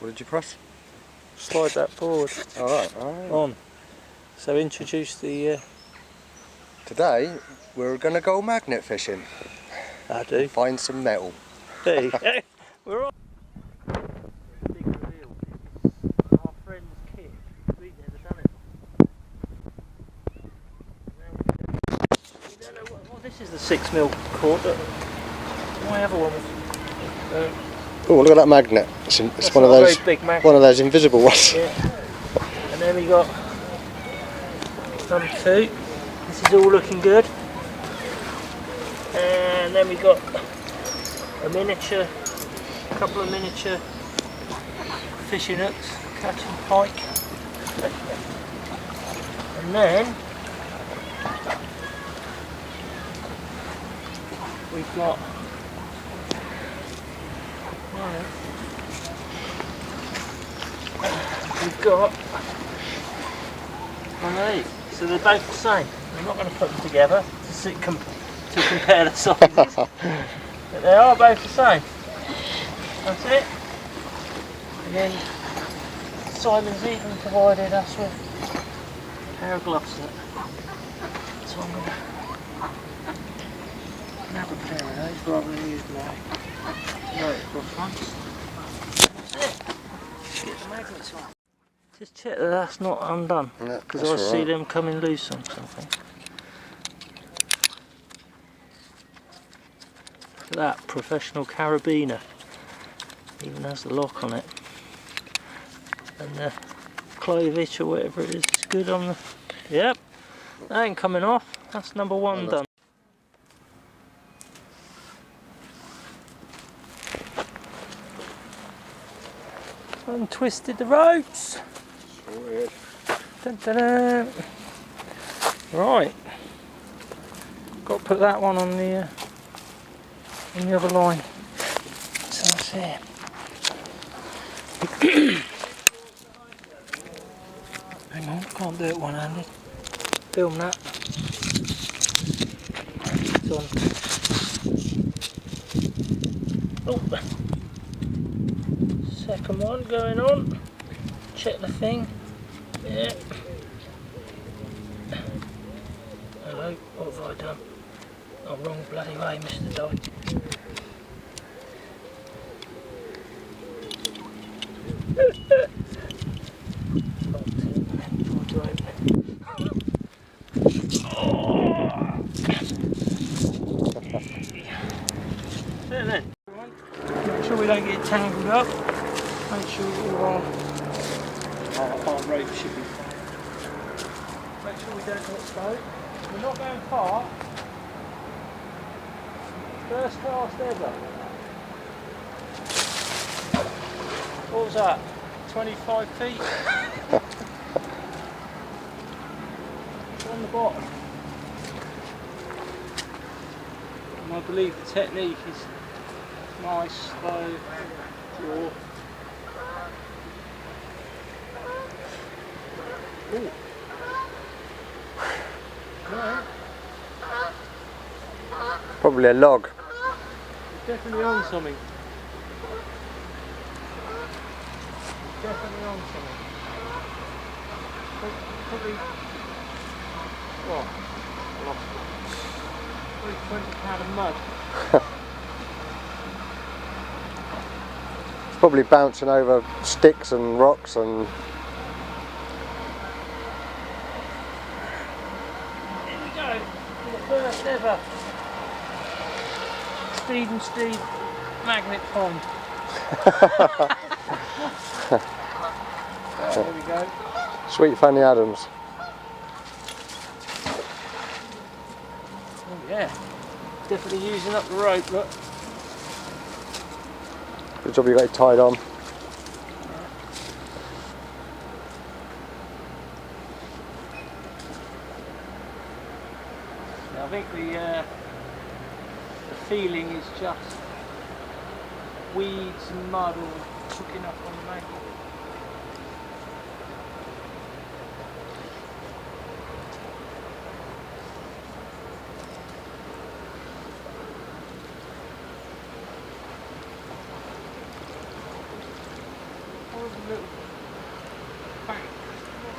What did you press? Slide that forward. Alright. On. So introduce the... Today we're going to go magnet fishing. I do. Find some metal. Hey, we're on. Big reveal. Our friend's kit. We've never done it. We don't know what this is, the 6mm cord. My other one was... Oh, look at that magnet. It's one of those big magnet. One of those invisible ones. Yeah. And then we got number 2. This is all looking good. And then we got a couple of miniature fishing hooks, catching pike. And then we've got one of these. So they're both the same. I'm not going to put them together to compare the sizes, but they are both the same. That's it. And then Simon's even provided us with a pair of gloves. So I'm going to grab a pair of those rather than use my cross ones. That's it. Get the magnets on. Just check that that's not undone, because I see them coming loose on something. Look at that, professional carabiner. Even has the lock on it. And the clovage or whatever it is good on the... Yep, that ain't coming off. That's number 1 done. Untwisted the ropes. Weird. Dun, dun, dun. Right, got to put that one on the other line. So that's here. Hang on, can't do it one-handed. Film that. It's on. Oh, second one going on. Check the thing. Yeah. Hello, what have I done? Oh, wrong bloody way, Mr. Dodd. There then. Make sure we don't get tangled up. Make sure all our rope should be fine. Make sure we don't get exposed. We're not going far. First cast ever. What was that? 25 feet? On the bottom. And I believe the technique is nice, slow draw. Ooh. Right. Probably a log. It's definitely on something. Definitely on something. Probably, what? I lost it. Probably 20 pound of mud. It's probably bouncing over sticks and rocks and... Here we go, the first ever Steve magnet pond. There we go. Sweet Fanny Adams. Oh yeah, definitely using up the rope, look. Good job you got it tied on. I think the feeling is just weeds and mud all hooking up on the magnet.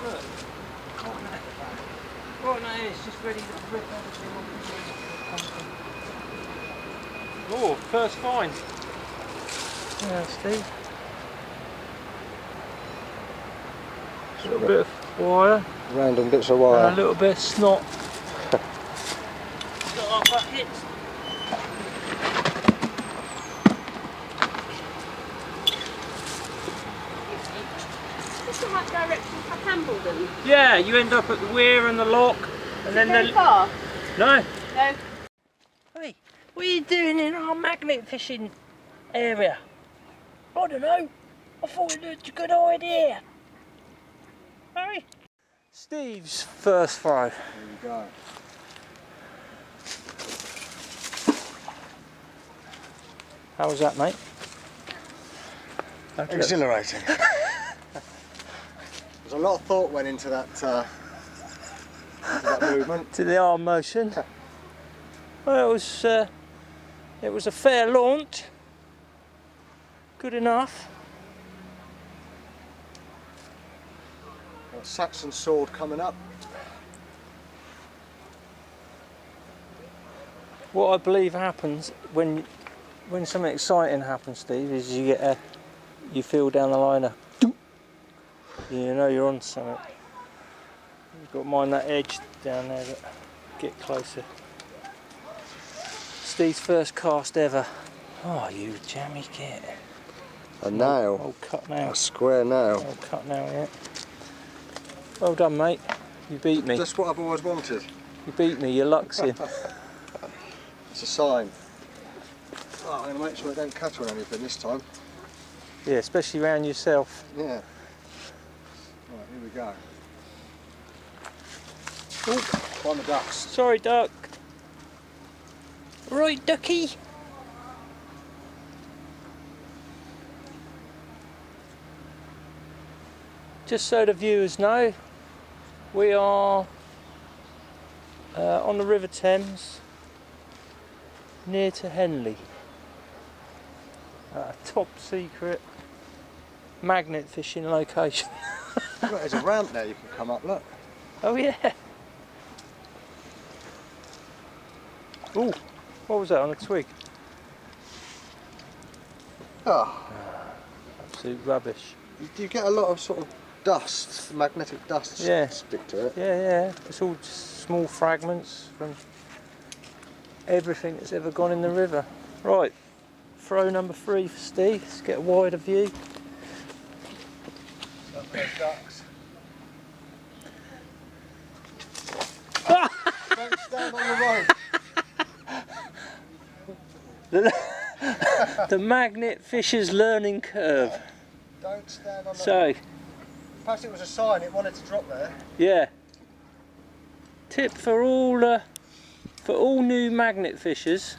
Look. Right now it's just ready to rip everything off. Oh, first find. Yeah, Steve. A little bit of wire. Random bits of wire. And a little bit of snot. Got our buckets. Is the right direction for Hambleden? Yeah, you end up at the weir and the lock, and then Very far? No. No. Hey, what are you doing in our magnet fishing area? I don't know. I thought it was a good idea. Hey. Steve's first throw. There you go. How was that, mate? Exhilarating. There's a lot of thought went into that movement. To the arm motion. Well, it was a fair launch. Good enough. Got Saxon sword coming up. What I believe happens when something exciting happens, Steve, is you feel down the line a doop. You know you're on something. You've got to mind that edge down there, but get closer. Steve's first cast ever. Oh, you jammy git. A nail. Old cut nail. A square nail. Old cut nail, yeah. Well done, mate. You beat me. Just what I've always wanted. You beat me. Your luck's in. It's a sign. Oh, I'm going to make sure I don't catch on anything this time. Yeah, especially around yourself. Yeah. Right, here we go. Ooh. Find the ducks. Sorry, duck. Right, ducky. Just so the viewers know, we are on the River Thames, near to Henley. A top secret magnet fishing location. Look, there's a ramp there you can come up, look. Oh yeah. Ooh, what was that on a twig? Oh. Absolute rubbish. You get a lot of sort of dust, magnetic dust Yeah. stick to it. Yeah, yeah. It's all just small fragments from everything that's ever gone in the river. Right, throw number 3 for Steve. Let's get a wider view. Got those ducks. Don't stand on the rope. The magnet fisher's learning curve. Don't stand on the So, perhaps it was a sign it wanted to drop there. yeah. Tip for all new magnet fishers: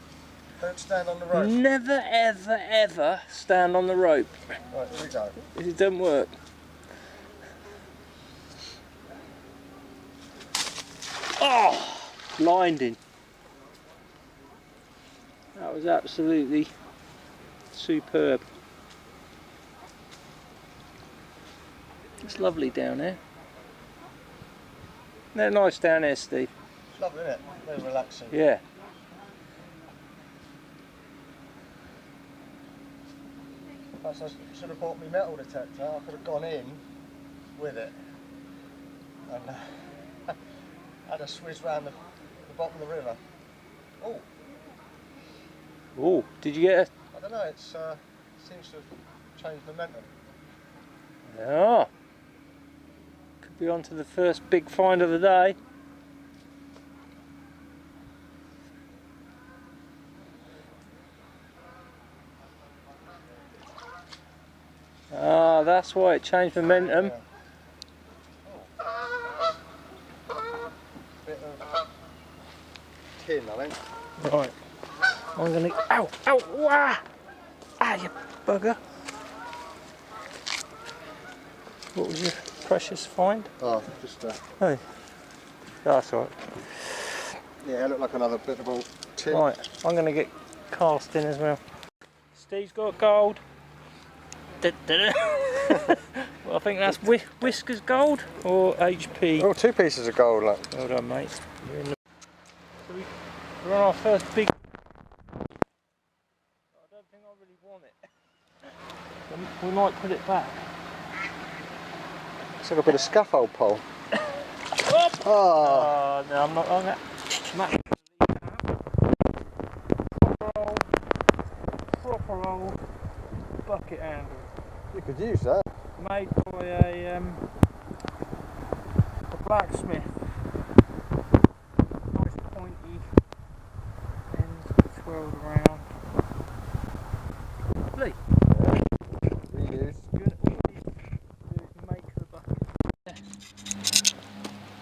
Don't stand on the rope. never, ever, ever stand on the rope. Right, here we go. It doesn't work. Oh, blinding. That was absolutely superb. It's lovely down there. They're nice down there, Steve. It's lovely, isn't it? Very relaxing. Yeah. Perhaps I should have bought my metal detector. I could have gone in with it and had a swizz round the bottom of the river. Oh, Oh, did you get I don't know. It seems to have changed momentum. Yeah. Could be on to the first big find of the day. Ah, that's why it changed momentum. Yeah. Oh. Bit of tin, I think. Right. I'm gonna. Ow! Ow! Wah! Ah, you bugger! What was your precious find? Oh, just Hey. That's all right. yeah, it looked like another bit of old tin. Right. I'm gonna get cast in as well. Steve's got gold. Well I think that's Whiskers gold or HP. Oh, 2 pieces of gold, look. Well done, mate. So we're on our first big. I don't think I really want it. We might put it back. It's like a bit of scaffold pole. Oh. Oh, no, I'm not on that. Proper old bucket handle. You could use that. Made by a blacksmith. Nice pointy ends twirled around. Lovely. Reuse. Good. All you do is make the bucket.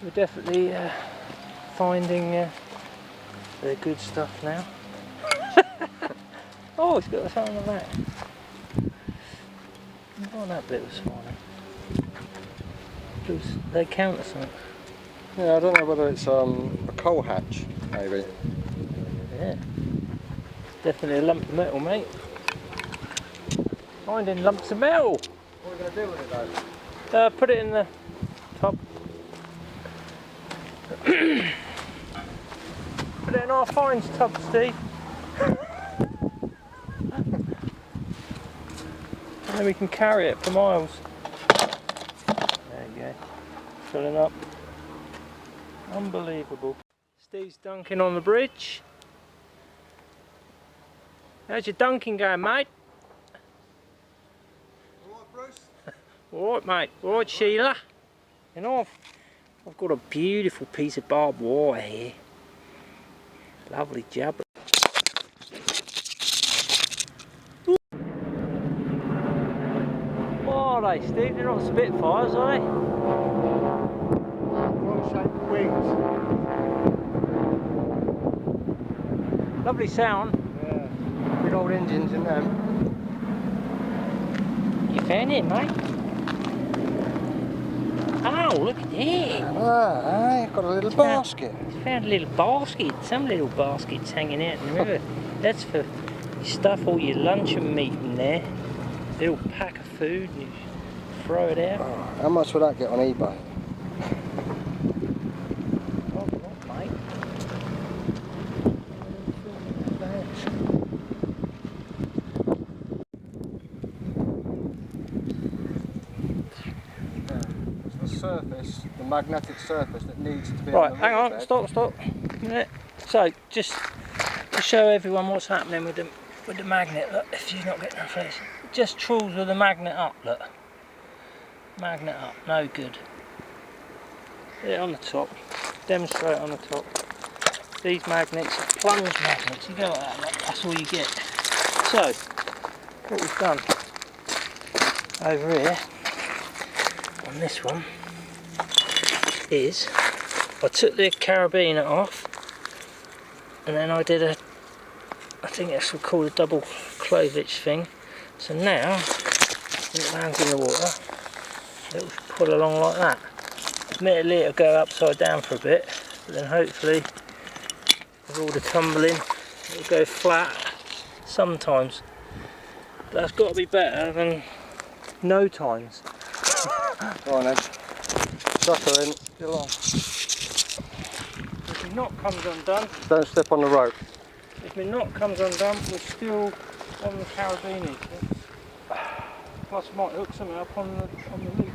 We're definitely finding the good stuff now. Oh, it's got something like that. What on that bit this morning? They count or something. Yeah, I don't know whether it's a coal hatch, maybe. Yeah. Definitely a lump of metal, mate. Finding lumps of metal. What are we going to do with it though? Put it in the top. Put it in our finds tub, Steve. And then we can carry it for miles. There you go. Filling up. Unbelievable. Steve's dunking on the bridge. How's your dunking going, mate? Alright, Bruce? Alright, mate. Alright, Sheila. You know, I've got a beautiful piece of barbed wire here. Lovely job. What are they, Steve? They're not Spitfires, are they? Wrong-shaped wings. Lovely sound. Yeah. Big old engines in them. You found it, mate? Oh, look at that. Ah, got a little basket. Found a little basket. Some little baskets hanging out in the river. That's for you stuff all your luncheon meat in there. Little pack of food and you throw it out. Oh, how much would that get on eBay? Oh, what, mate? It's the surface, the magnetic surface that needs to be Right, on the hang on, riverbed. stop. Yeah. So, just to show everyone what's happening with the magnet, look, if you're not getting a face. Just trawls with the magnet up, look. Magnet up, no good. Yeah, on the top. Demonstrate on the top. These magnets are plunge magnets. You go like that, look, that's all you get. So, what we've done over here on this one is I took the carabiner off and then I did I think it's called a double clovage thing. So now when it lands in the water it will pull along like that. Admittedly it'll go upside down for a bit, but then hopefully with all the tumbling it'll go flat sometimes. But that's got to be better than no times. Go on then. Suck her in. Still on. If the knot comes undone, Don't step on the rope. if my knot comes undone, we're still on the carabiner. Plus I might hook something up on the loop.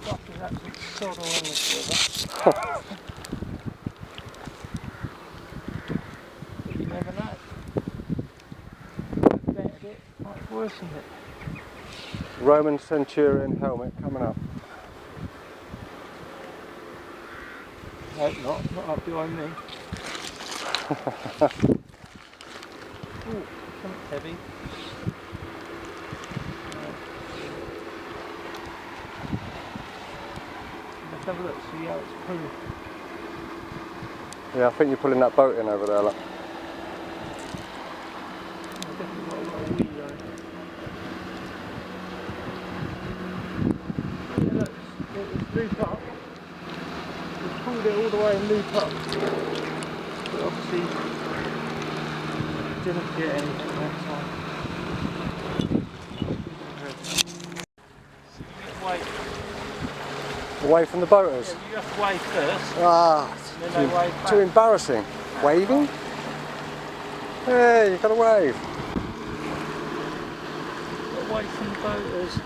Stuff is absolutely sod all in this river. You never know. Bettered it, might worsen it. Roman centurion helmet coming up. Hope not up behind me. Ooh, something heavy. Let's have a look, see how it's pulling. Yeah, I think you're pulling that boat in over there, look. It's definitely got a lot of wheel on it. Yeah, look, it's looped up. We pulled it all the way and looped up. But obviously didn't get anything that time. Away from the boaters? Yeah, you have to wave first. Ah, And then they wave back. too embarrassing. Waving? Hey, you gotta wave. Away from the boaters.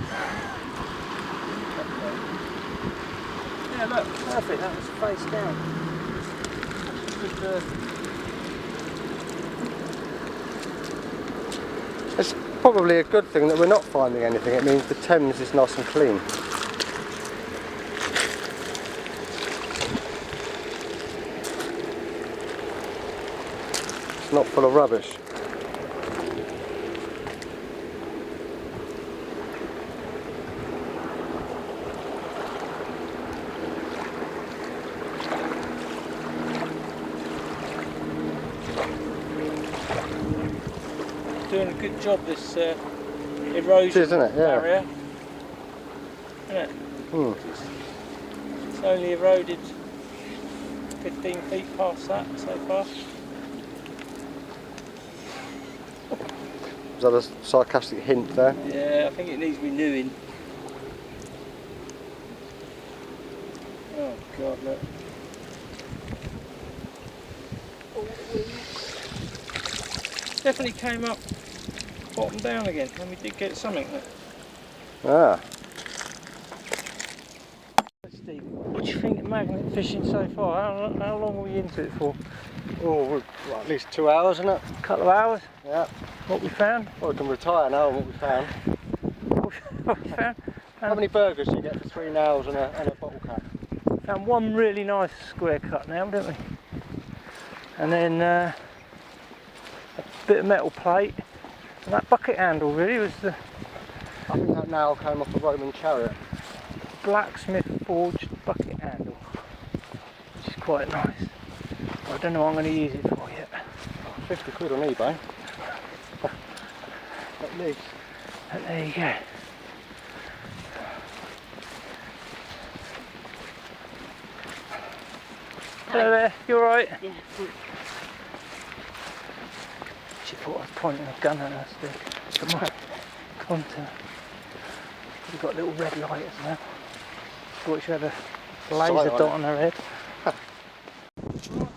Yeah, look, perfect. That was face down. Good, It's probably a good thing that we're not finding anything. It means the Thames is nice and clean. It's not full of rubbish. doing a good job, this erosion isn't it? Yeah. barrier. Isn't it? Hmm. It's only eroded 15 feet past that so far. Is that a sarcastic hint there? Yeah, I think it needs renewing. Oh God, look. Definitely came up bottom down again, and we did get something there. Ah. Steve, what do you think of magnet fishing so far? How long are we into it for? Oh, well, at least 2 hours, isn't it? A couple of hours? Yeah. What we found? Well, we can retire now on what we found. What we found? How many burgers do you get for 3 nails and a bottle cap? Found one really nice square cut now, didn't we? And then a bit of metal plate. And that bucket handle really was the I think that nail came off a Roman chariot. blacksmith forged bucket handle, which is quite nice. I don't know what I'm going to use it for yet. 50 quid on eBay. At least. But there you go. Hello there, you alright? Yeah. She thought I was pointing a gun at us to come on, contact. We've got little red lighters now. Thought she had a laser Sight dot on her head.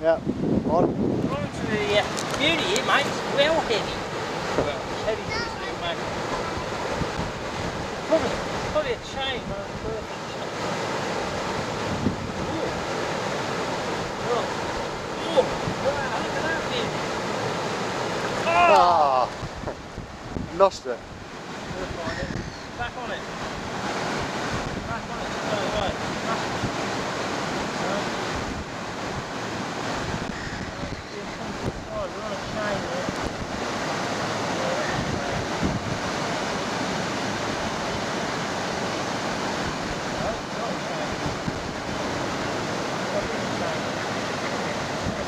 Yeah, on. We're on to the beauty here, mate. It's well heavy. Well, heavy for this little magnet. Probably a chain, man. Oh, wow, look at that thing. Ah! Lost it. We'll find it. Back on it. Back on it. No, right. Oh, we're on a chain here. No, it's not a chain. It's not a chain.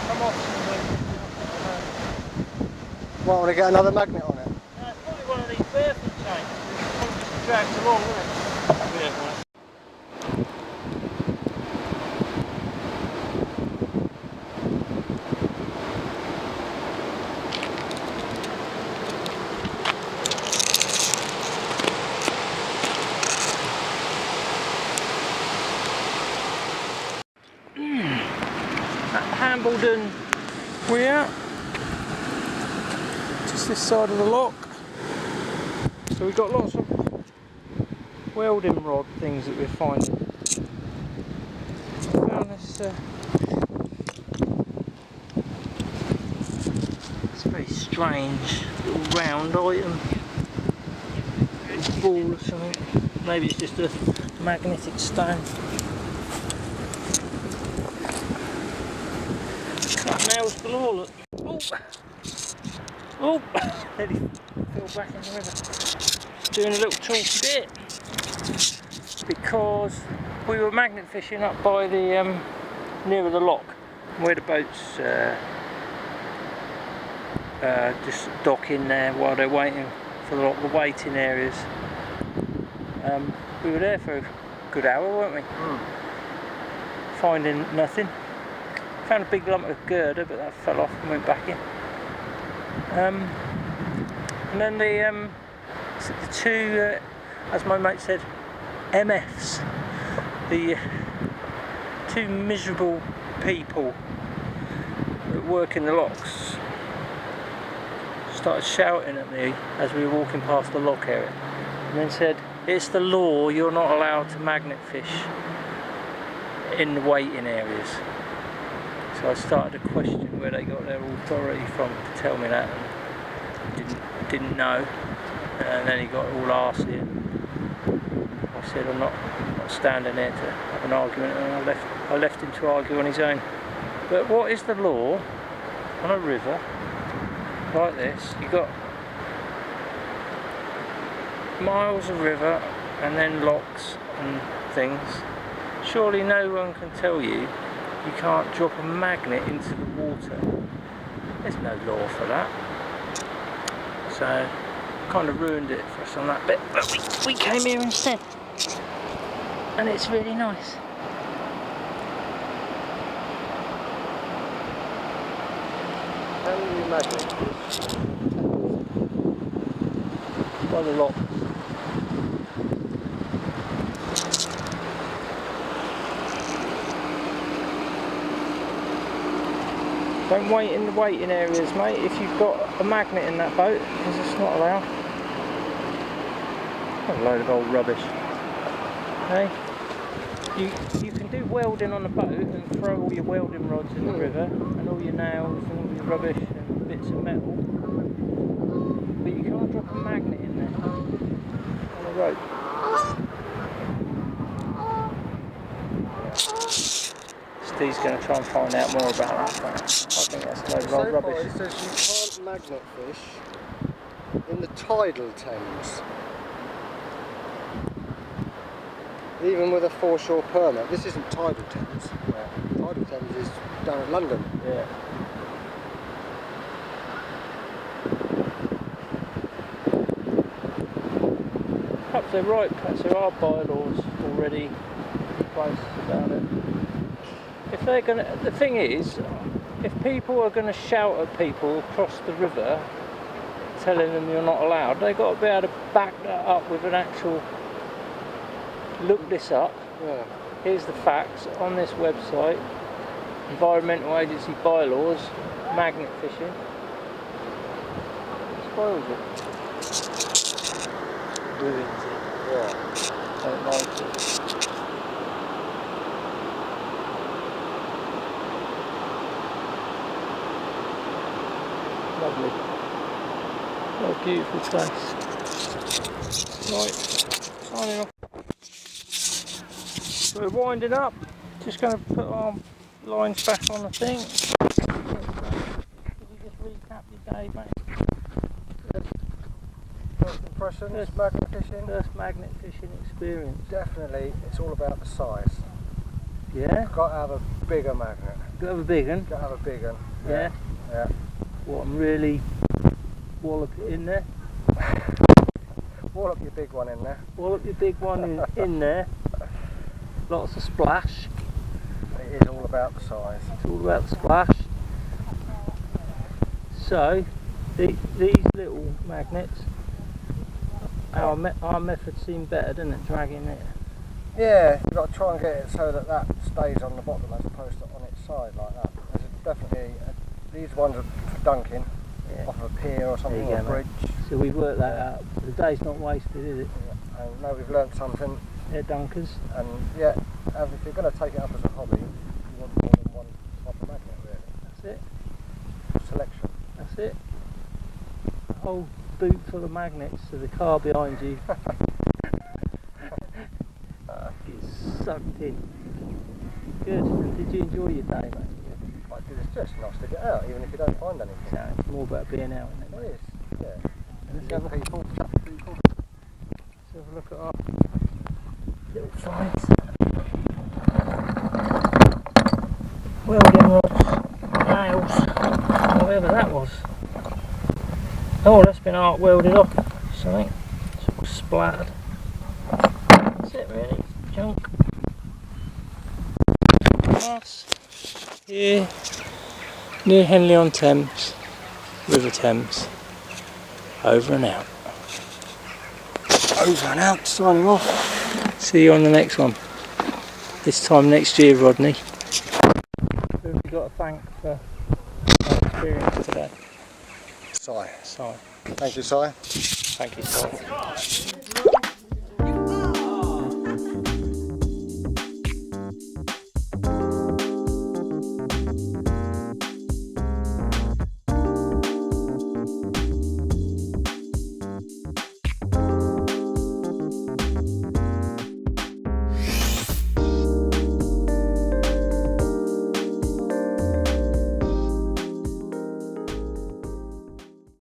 Come off somewhere. Might want to get another magnet on it. No, it's probably one of these barefoot chains. It's probably just dragged along, isn't it? Yeah, at Hambleden we're at. Just this side of the lock. So we've got lots of welding rod things that we're finding. I found this it's a very strange little round item. Little ball or something. Maybe it's just a magnetic stone. Cut nails galore, look. Oh! Oh! Nearly fell back in the river. Doing a little talky bit. Because we were magnet fishing up by the nearer the lock, where the boats just dock in there while they're waiting for the waiting areas. We were there for a good hour, weren't we? Mm. Finding nothing. Found a big lump of girder, but that fell off and went back in. And then the two, as my mate said, MFs, the two miserable people that work in the locks started shouting at me as we were walking past the lock area, and then said, "It's the law, you're not allowed to magnet fish in the waiting areas." So I started to question where they got their authority from to tell me that, and didn't know. And then he got all arsey, and I said, I'm not standing there to have an argument, and I left him to argue on his own. But what is the law on a river like this? You got miles of river and then locks and things. Surely no one can tell you can't drop a magnet into the water. There's no law for that. So kind of ruined it for us on that bit, but we came here instead, and it's really nice. How many magnets? Quite a lot. Don't wait in the waiting areas, mate, if you've got a magnet in that boat, because it's not allowed. What a load of old rubbish. Hey? You can do welding on the boat and throw all your welding rods in the river, and all your nails and all your rubbish and bits of metal, but you can't drop a magnet in there on a rope. Steve's going to try and find out more about that. I think that's a load of old rubbish. It says you can't magnet fish in the tidal Thames, even with a foreshore permit. This isn't tidal Thames. Yeah. Tidal Thames is down in London. Yeah. Perhaps they're right. Perhaps there are bylaws already in place about it. If they're gonna, the thing is, if people are going to shout at people across the river, telling them you're not allowed, they've got to be able to back that up with an actual. Look this up. Yeah. Here's the facts on this website. Environmental Agency bylaws, magnet fishing. Spoils it. Ruins it. Yeah. Don't like it. Lovely. What a beautiful place. Right, signing off. So we're winding up. Just going to put our lines back on the thing. Could you just recap your day, mate? First impressions, magnet fishing. First magnet fishing experience. Definitely, it's all about the size. Yeah? You've got to have a bigger magnet. Got to have a big one. Got to have a big one. Yeah? Yeah. What, and really wallop it in there? Wallop your big one in there. Wallop your big one in there. Lots of splash. It is all about the size. It's all about the splash. So, these little magnets, our method seemed better, didn't it, dragging it? Yeah, you've got to try and get it so that stays on the bottom as opposed to on its side like that. There's definitely, these ones are for dunking, yeah, off of a pier or something, or a bridge. So we've worked that out. The day's not wasted, is it? Yeah. And now we've learnt something. They're dunkers. And yeah, if you're going to take it up as a hobby, you want more than one type of magnet, really. That's it. Selection. That's it. A whole boot full of magnets to the car behind you. Get sucked in. Good. Did you enjoy your day, mate? I did. It's just nice to get out, even if you don't find anything. So it's more about being out, isn't it? It is, yeah. And Young people, people. Let's have a look at our little finds. Welding rods, nails, whatever that was. Oh, that's been arc welded off something. It's all splattered. That's it really, junk. Glass here near Henley-on-Thames, River Thames. Over and out. Over and out, signing off. See you on the next one. this time next year, Rodney. Who have we got to thank for our experience today? Si. Si. Thank you, Si. Thank you, Si.